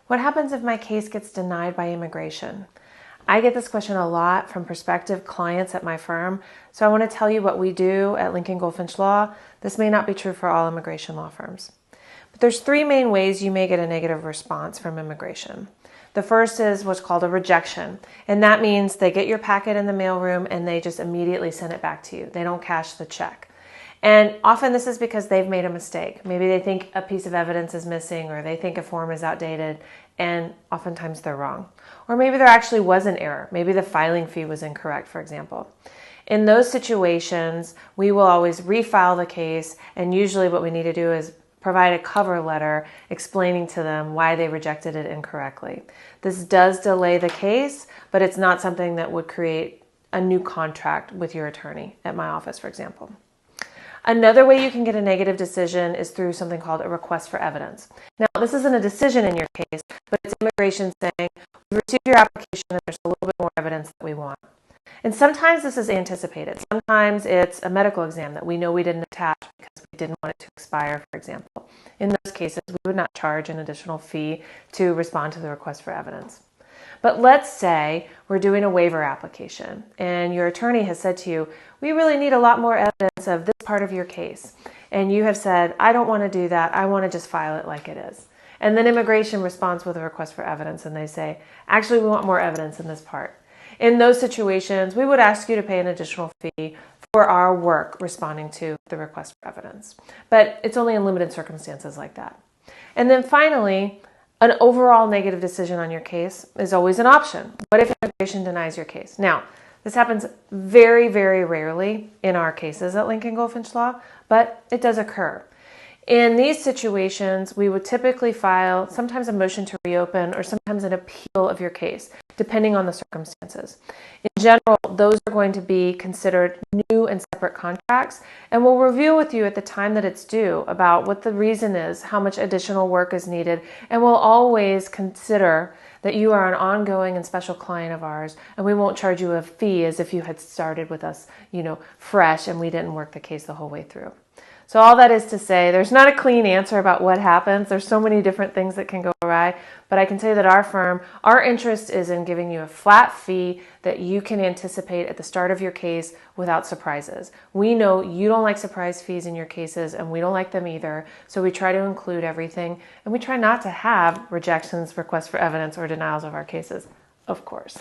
What happens if my case gets denied by immigration? I get this question a lot from prospective clients at my firm, so I want to tell you what we do at Lincoln-Goldfinch Law. This may not be true for all immigration law firms. But there's three main ways you may get a negative response from immigration. The first is what's called a rejection, and that means they get your packet in the mailroom and they just immediately send it back to you. They don't cash the check. And often this is because they've made a mistake. Maybe they think a piece of evidence is missing, or they think a form is outdated, and oftentimes they're wrong. Or maybe there actually was an error. Maybe the filing fee was incorrect, for example. In those situations, we will always refile the case, and usually what we need to do is provide a cover letter explaining to them why they rejected it incorrectly. This does delay the case, but it's not something that would create a new contract with your attorney at my office, for example. Another way you can get a negative decision is through something called a request for evidence. Now, this isn't a decision in your case, but it's immigration saying, we've received your application and there's a little bit more evidence that we want. And sometimes this is anticipated. Sometimes it's a medical exam that we know we didn't attach because we didn't want it to expire, for example. In those cases, we would not charge an additional fee to respond to the request for evidence. But let's say we're doing a waiver application and your attorney has said to you, we really need a lot more evidence of this part of your case. And you have said, I don't want to do that. I want to just file it like it is. And then immigration responds with a request for evidence and they say, actually, we want more evidence in this part. In those situations, we would ask you to pay an additional fee for our work responding to the request for evidence. But it's only in limited circumstances like that. And then finally, an overall negative decision on your case is always an option. What if immigration denies your case? Now, this happens very, very rarely in our cases at Lincoln-Goldfinch Law, but it does occur. In these situations, we would typically file sometimes a motion to reopen or sometimes an appeal of your case, depending on the circumstances. In general, those are going to be considered new and separate contracts, and we'll review with you at the time that it's due about what the reason is, how much additional work is needed, and we'll always consider that you are an ongoing and special client of ours, and we won't charge you a fee as if you had started with us, fresh and we didn't work the case the whole way through. So all that is to say, there's not a clean answer about what happens. There's so many different things that can go awry, but I can tell you that our firm, our interest is in giving you a flat fee that you can anticipate at the start of your case without surprises. We know you don't like surprise fees in your cases, and we don't like them either, so we try to include everything, and we try not to have rejections, requests for evidence, or denials of our cases, of course.